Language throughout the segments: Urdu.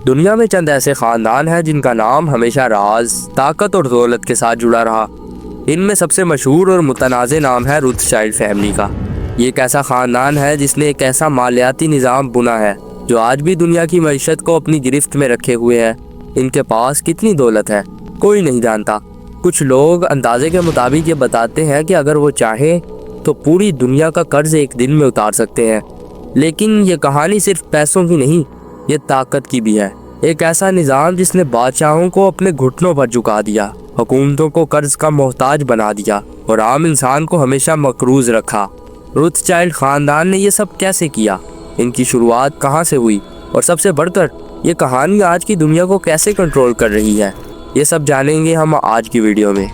دنیا میں چند ایسے خاندان ہیں جن کا نام ہمیشہ راز، طاقت اور دولت کے ساتھ جڑا رہا۔ ان میں سب سے مشہور اور متنازع نام ہے روتھشائلڈ فیملی کا۔ یہ ایک ایسا خاندان ہے جس نے ایک ایسا مالیاتی نظام بنا ہے جو آج بھی دنیا کی معیشت کو اپنی گرفت میں رکھے ہوئے ہے۔ ان کے پاس کتنی دولت ہے کوئی نہیں جانتا۔ کچھ لوگ اندازے کے مطابق یہ بتاتے ہیں کہ اگر وہ چاہیں تو پوری دنیا کا قرض ایک دن میں اتار سکتے ہیں۔ لیکن یہ کہانی صرف پیسوں کی نہیں، یہ طاقت کی بھی ہے۔ ایک ایسا نظام جس نے بادشاہوں کو اپنے گھٹنوں پر جھکا دیا، حکومتوں کو قرض کا محتاج بنا دیا اور عام انسان کو ہمیشہ مقروض رکھا۔ روتھشائلڈ خاندان نے یہ سب کیسے کیا؟ ان کی شروعات کہاں سے ہوئی؟ اور سب سے بڑھ کر یہ کہانی آج کی دنیا کو کیسے کنٹرول کر رہی ہے؟ یہ سب جانیں گے ہم آج کی ویڈیو میں۔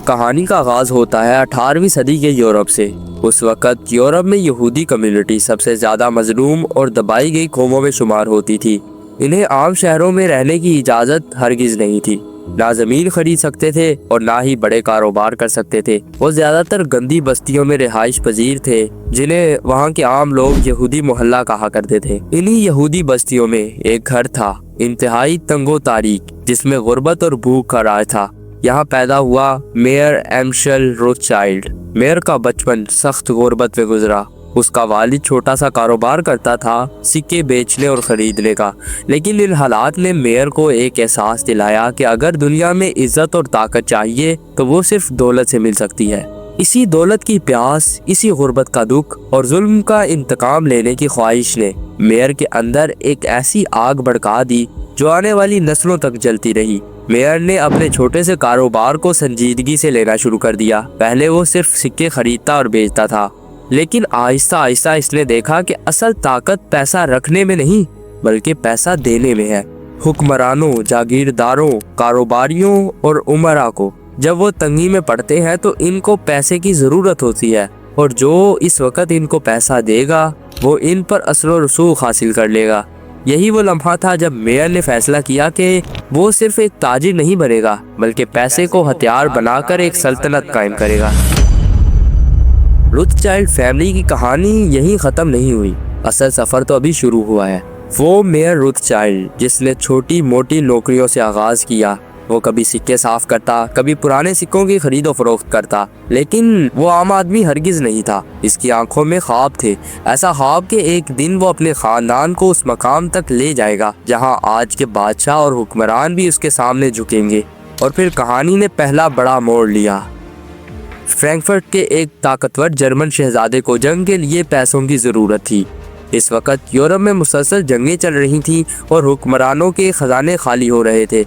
کہانی کا آغاز ہوتا ہے 18ویں صدی کے یورپ سے۔ اس وقت یورپ میں یہودی کمیونٹی سب سے زیادہ مظلوم اور دبائی گئی قوموں میں شمار ہوتی تھی۔ انہیں عام شہروں میں رہنے کی اجازت ہرگز نہیں تھی، نہ زمین خرید سکتے تھے اور نہ ہی بڑے کاروبار کر سکتے تھے۔ وہ زیادہ تر گندی بستیوں میں رہائش پذیر تھے جنہیں وہاں کے عام لوگ یہودی محلہ کہا کرتے تھے۔ انہی یہودی بستیوں میں ایک گھر تھا، انتہائی تنگ و تاریک، جس میں غربت اور بھوک کا راج تھا۔ یہاں پیدا ہوا میئر ایمشل روتھشائلڈ۔ میئر کا بچپن سخت غربت میں گزرا۔ اس کا والد چھوٹا سا کاروبار کرتا تھا، سکے بیچنے اور خریدنے کا، لیکن ان حالات نے میئر کو ایک احساس دلایا کہ اگر دنیا میں عزت اور طاقت چاہیے تو وہ صرف دولت سے مل سکتی ہے۔ اسی دولت کی پیاس، اسی غربت کا دکھ اور ظلم کا انتقام لینے کی خواہش نے میئر کے اندر ایک ایسی آگ بھڑکا دی جو آنے والی نسلوں تک جلتی رہی۔ میئر نے اپنے چھوٹے سے کاروبار کو سنجیدگی سے لینا شروع کر دیا۔ پہلے وہ صرف سکے خریدتا اور بیچتا تھا، لیکن آہستہ آہستہ اس نے دیکھا کہ اصل طاقت پیسہ رکھنے میں نہیں بلکہ پیسہ دینے میں ہے۔ حکمرانوں، جاگیرداروں، کاروباریوں اور امراء کو جب وہ تنگی میں پڑتے ہیں تو ان کو پیسے کی ضرورت ہوتی ہے، اور جو اس وقت ان کو پیسہ دے گا وہ ان پر اثر و رسوخ حاصل کر لے گا۔ یہی وہ لمحہ تھا جب میئر نے فیصلہ کیا کہ وہ صرف ایک تاجر نہیں بنے گا بلکہ پیسے کو ہتھیار بنا کر ایک سلطنت قائم کرے گا۔ روتھشائلڈ فیملی کی کہانی یہیں ختم نہیں ہوئی، اصل سفر تو ابھی شروع ہوا ہے۔ وہ میئر روتھشائلڈ جس نے چھوٹی موٹی نوکریوں سے آغاز کیا، وہ کبھی سکے صاف کرتا، کبھی پرانے سکوں کی خرید و فروخت کرتا، لیکن وہ عام آدمی ہرگز نہیں تھا۔ اس کی آنکھوں میں خواب تھے، ایسا خواب کہ ایک دن وہ اپنے خاندان کو اس مقام تک لے جائے گا جہاں آج کے بادشاہ اور حکمران بھی اس کے سامنے جھکیں گے۔ اور پھر کہانی نے پہلا بڑا موڑ لیا۔ فرینکفرٹ کے ایک طاقتور جرمن شہزادے کو جنگ کے لیے پیسوں کی ضرورت تھی۔ اس وقت یورپ میں مسلسل جنگیں چل رہی تھیں اور حکمرانوں کے خزانے خالی ہو رہے تھے۔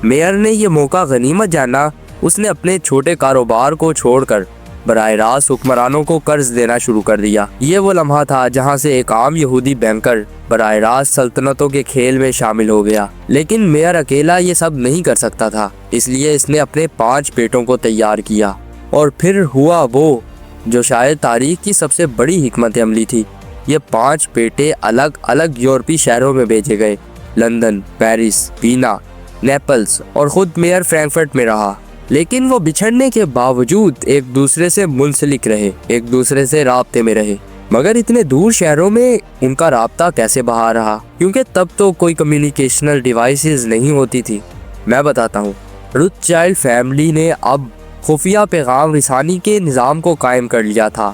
میئر نے یہ موقع غنیمت جانا۔ اس نے اپنے چھوٹے کاروبار کو چھوڑ کر براہ راست حکمرانوں کو قرض دینا شروع کر دیا۔ یہ وہ لمحہ تھا جہاں سے ایک عام یہودی بینکر براہ راست سلطنتوں کے کھیل میں شامل ہو گیا۔ لیکن میئر اکیلا یہ سب نہیں کر سکتا تھا، اس لیے اس نے اپنے 5 بیٹوں کو تیار کیا۔ اور پھر ہوا وہ جو شاید تاریخ کی سب سے بڑی حکمت عملی تھی۔ یہ 5 بیٹے الگ الگ یورپی شہروں میں بھیجے گئے، لندن، پیرس، وینا، نیپلز، اور خود میئر فرینکفرٹ میں رہا۔ لیکن وہ بچھڑنے کے باوجود ایک دوسرے سے منسلک رہے، ایک دوسرے سے رابطے میں رہے۔ مگر اتنے دور شہروں میں ان کا رابطہ کیسے بہا رہا؟ کیونکہ تب تو کوئی کمیونیکیشنل ڈیوائسز نہیں ہوتی تھی۔ میں بتاتا ہوں۔ روتھشائلڈ فیملی نے اب خفیہ پیغام رسانی کے نظام کو قائم کر لیا تھا۔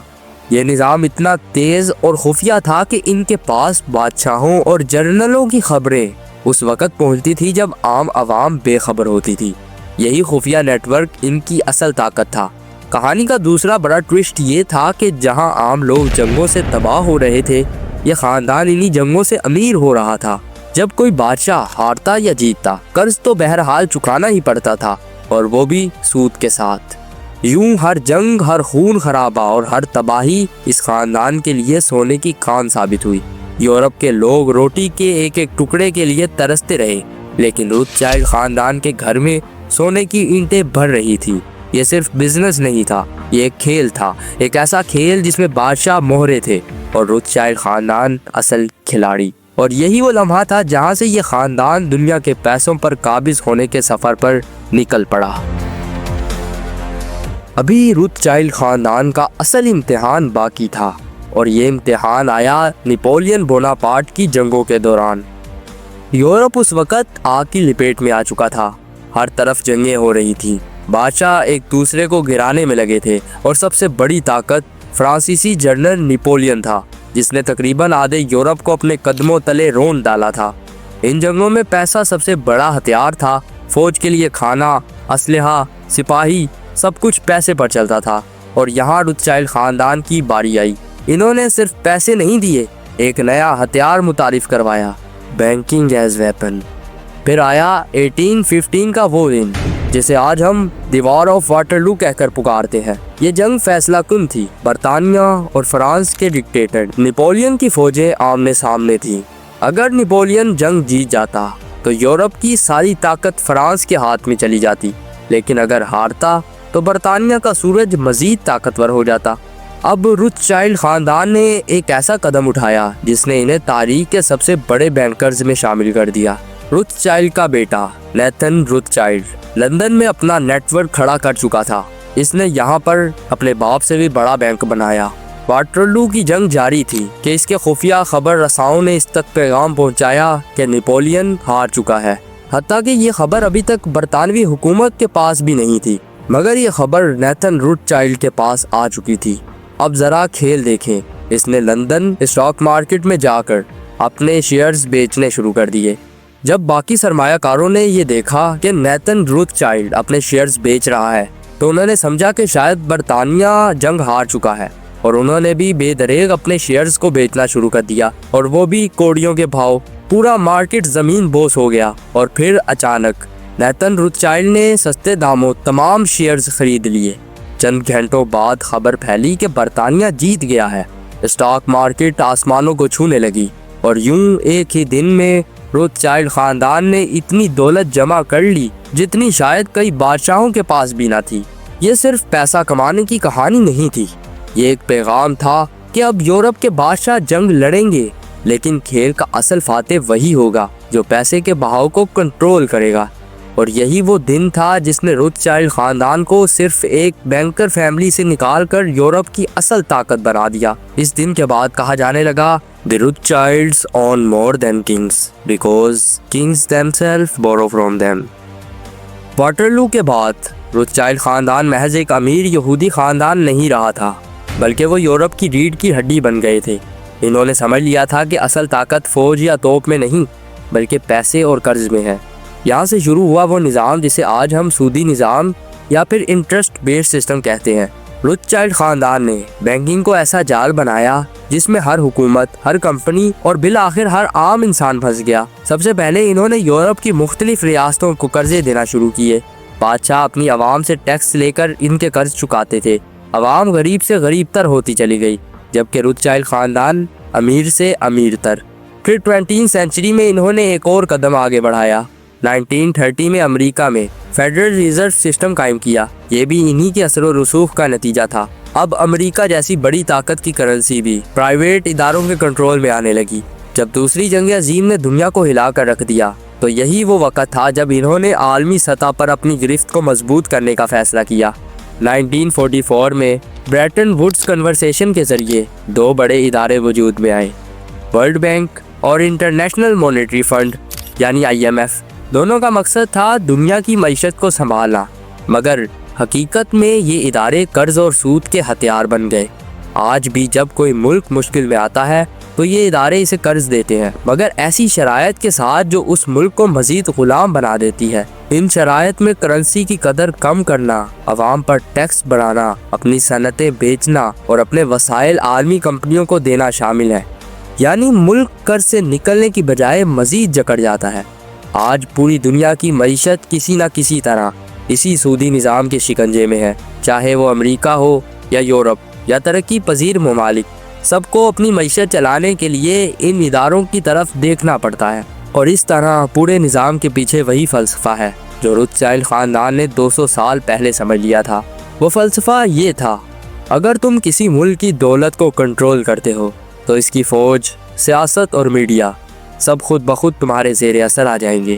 یہ نظام اتنا تیز اور خفیہ تھا کہ ان کے پاس بادشاہوں اور جنرلوں کی خبریں اس وقت پہنچتی تھی جب عام عوام بے خبر ہوتی تھی۔ یہی خفیہ نیٹ ورک ان کی اصل طاقت تھا۔ کہانی کا دوسرا بڑا ٹوسٹ یہ تھا کہ جہاں عام لوگ جنگوں سے تباہ ہو رہے تھے، یہ خاندان انہی جنگوں سے امیر ہو رہا تھا۔ جب کوئی بادشاہ ہارتا یا جیتتا، قرض تو بہرحال چکانا ہی پڑتا تھا، اور وہ بھی سود کے ساتھ۔ یوں ہر جنگ، ہر خون خرابہ اور ہر تباہی اس خاندان کے لیے سونے کی کان ثابت ہوئی۔ یورپ کے لوگ روٹی کے ایک ایک ٹکڑے کے لیے ترستے رہے، لیکن روتھشائلڈ خاندان کے گھر میں سونے کی اینٹیں بھر رہی تھی۔ یہ صرف بزنس نہیں تھا، یہ ایک کھیل تھا، ایک ایسا کھیل جس میں بادشاہ مہرے تھے اور روتھشائلڈ خاندان اصل کھلاڑی۔ اور یہی وہ لمحہ تھا جہاں سے یہ خاندان دنیا کے پیسوں پر قابض ہونے کے سفر پر نکل پڑا۔ ابھی روتھچائلڈ خاندان کا اصل امتحان باقی تھا، اور یہ امتحان آیا نپولین بوناپارٹ کی جنگوں کے دوران۔ یورپ اس وقت آگ کی لپیٹ میں آ چکا تھا، ہر طرف جنگیں ہو رہی تھیں، بادشاہ ایک دوسرے کو گرانے میں لگے تھے، اور سب سے بڑی طاقت فرانسیسی جنرل نپولین تھا، جس نے تقریباً آدھے یورپ کو اپنے قدموں تلے رون ڈالا تھا۔ ان جنگوں میں پیسہ سب سے بڑا ہتھیار تھا، فوج کے لیے کھانا، اسلحہ، سپاہی، سب کچھ پیسے پر چلتا تھا، اور یہاں روتھچائلڈ خاندان کی باری آئی۔ انہوں نے صرف پیسے نہیں دیے، ایک نیا ہتھیار متعارف کروایا، بینکنگ ایز ویپن۔ پھر آیا 1815 کا وہ دن جسے آج ہم دی وار آف واٹرلو کہہ کر پکارتے ہیں۔ یہ جنگ فیصلہ کن تھی۔ برطانیہ اور فرانس کے ڈکٹیٹر نپولین کی فوجیں آمنے سامنے تھیں۔ اگر نپولین جنگ جیت جاتا تو یورپ کی ساری طاقت فرانس کے ہاتھ میں چلی جاتی، لیکن اگر ہارتا تو برطانیہ کا سورج مزید طاقتور ہو جاتا۔ اب روتھچائلڈ خاندان نے ایک ایسا قدم اٹھایا جس نے انہیں تاریخ کے سب سے بڑے بینکرز میں شامل کر دیا۔ روتھچائلڈ کا بیٹا نیتھن روتھچائلڈ لندن میں اپنا نیٹ ورک کھڑا کر چکا تھا۔ اس نے یہاں پر اپنے باپ سے بھی بڑا بینک بنایا۔ واٹرلو کی جنگ جاری تھی کہ اس کے خفیہ خبر رساؤں نے اس تک پیغام پہنچایا کہ نپولین ہار چکا ہے، حتیٰ کہ یہ خبر ابھی تک برطانوی حکومت کے پاس بھی نہیں تھی، مگر یہ خبر نیتھن روتھچائلڈ کے پاس آ چکی تھی۔ اب ذرا کھیل دیکھیں۔ اس نے لندن اسٹاک مارکیٹ میں جا کر اپنے شیئرز بیچنے شروع کر دیے۔ جب باقی سرمایہ کاروں نے یہ دیکھا کہ نیتھن روتھچائلڈ اپنے شیئرز بیچ رہا ہے تو انہوں نے سمجھا کہ شاید برطانیہ جنگ ہار چکا ہے، اور انہوں نے بھی بے دریغ اپنے شیئرز کو بیچنا شروع کر دیا، اور وہ بھی کوڑیوں کے بھاؤ۔ پورا مارکیٹ زمین بوس ہو گیا، اور پھر اچانک نیتھن روتھچائلڈ نے سستے داموں تمام شیئرز خرید لیے۔ چند گھنٹوں بعد خبر پھیلی کہ برطانیہ جیت گیا ہے۔ اسٹاک مارکیٹ آسمانوں کو چھونے لگی، اور یوں ایک ہی دن میں روتھچائلڈ خاندان نے اتنی دولت جمع کر لی جتنی شاید کئی بادشاہوں کے پاس بھی نہ تھی۔ یہ صرف پیسہ کمانے کی کہانی نہیں تھی، یہ ایک پیغام تھا کہ اب یورپ کے بادشاہ جنگ لڑیں گے، لیکن کھیل کا اصل فاتح وہی ہوگا جو پیسے کے بہاؤ کو کنٹرول کرے گا۔ اور یہی وہ دن تھا جس نے روتھچائلڈ خاندان کو صرف ایک بینکر فیملی سے نکال کر یورپ کی اصل طاقت بنا دیا۔ اس دن کے بعد کہا جانے لگا The Rothschilds own more than kings because kings themselves borrow from them۔ Waterloo کے بعد روتھچائلڈ خاندان محض ایک امیر یہودی خاندان نہیں رہا تھا، بلکہ وہ یورپ کی ریڑھ کی ہڈی بن گئے تھے۔ انہوں نے سمجھ لیا تھا کہ اصل طاقت فوج یا توپ میں نہیں، بلکہ پیسے اور قرض میں ہے۔ یہاں سے شروع ہوا وہ نظام جسے آج ہم سودی نظام یا پھر انٹرسٹ بیس سسٹم کہتے ہیں۔ روتھچائلڈ خاندان نے بینکنگ کو ایسا جال بنایا جس میں ہر حکومت، ہر کمپنی اور بالآخر ہر عام انسان پھنس گیا۔ سب سے پہلے انہوں نے یورپ کی مختلف ریاستوں کو قرضے دینا شروع کیے۔ بادشاہ اپنی عوام سے ٹیکس لے کر ان کے قرض چکاتے تھے۔ عوام غریب سے غریب تر ہوتی چلی گئی، جبکہ روتھچائلڈ خاندان امیر سے امیر تر۔ پھر 20 سینچری میں انہوں نے ایک اور قدم آگے بڑھایا۔ 1930 میں امریکہ میں فیڈرل ریزرو سسٹم قائم کیا۔ یہ بھی انہی کے اثر و رسوخ کا نتیجہ تھا۔ اب امریکہ جیسی بڑی طاقت کی کرنسی بھی پرائیویٹ اداروں کے کنٹرول میں آنے لگی۔ جب دوسری جنگ عظیم نے دنیا کو ہلا کر رکھ دیا تو یہی وہ وقت تھا جب انہوں نے عالمی سطح پر اپنی گرفت کو مضبوط کرنے کا فیصلہ کیا۔ 1944 میں بریٹن ووڈز کنورسیشن کے ذریعے دو بڑے ادارے وجود میں آئے، ورلڈ بینک اور انٹرنیشنل مانیٹری فنڈ یعنی IMF۔ دونوں کا مقصد تھا دنیا کی معیشت کو سنبھالنا، مگر حقیقت میں یہ ادارے قرض اور سود کے ہتھیار بن گئے۔ آج بھی جب کوئی ملک مشکل میں آتا ہے تو یہ ادارے اسے قرض دیتے ہیں، مگر ایسی شرائط کے ساتھ جو اس ملک کو مزید غلام بنا دیتی ہے۔ ان شرائط میں کرنسی کی قدر کم کرنا، عوام پر ٹیکس بڑھانا، اپنی صنعتیں بیچنا اور اپنے وسائل عالمی کمپنیوں کو دینا شامل ہے۔ یعنی ملک قرض سے نکلنے کی بجائے مزید جکڑ جاتا ہے۔ آج پوری دنیا کی معیشت کسی نہ کسی طرح اسی سودی نظام کے شکنجے میں ہے، چاہے وہ امریکہ ہو یا یورپ یا ترقی پذیر ممالک۔ سب کو اپنی معیشت چلانے کے لیے ان اداروں کی طرف دیکھنا پڑتا ہے، اور اس طرح پورے نظام کے پیچھے وہی فلسفہ ہے جو روتھچائلڈ خاندان نے 200 سال پہلے سمجھ لیا تھا۔ وہ فلسفہ یہ تھا، اگر تم کسی ملک کی دولت کو کنٹرول کرتے ہو تو اس کی فوج، سیاست اور میڈیا سب خود بخود تمہارے زیر اثر آ جائیں گے۔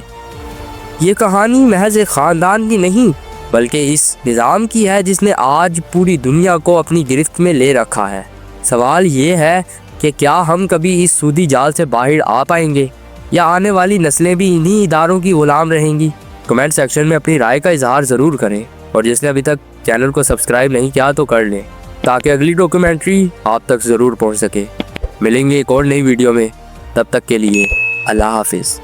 یہ کہانی محض ایک خاندان کی نہیں بلکہ اس نظام کی ہے جس نے آج پوری دنیا کو اپنی گرفت میں لے رکھا ہے۔ سوال یہ ہے کہ کیا ہم کبھی اس سودی جال سے باہر آ پائیں گے، یا آنے والی نسلیں بھی انہی اداروں کی غلام رہیں گی؟ کمنٹ سیکشن میں اپنی رائے کا اظہار ضرور کریں، اور جس نے ابھی تک چینل کو سبسکرائب نہیں کیا تو کر لیں تاکہ اگلی ڈاکیومنٹری آپ تک ضرور پہنچ سکے۔ ملیں گے ایک اور نئی ویڈیو میں، تب تک کے لیے اللہ حافظ۔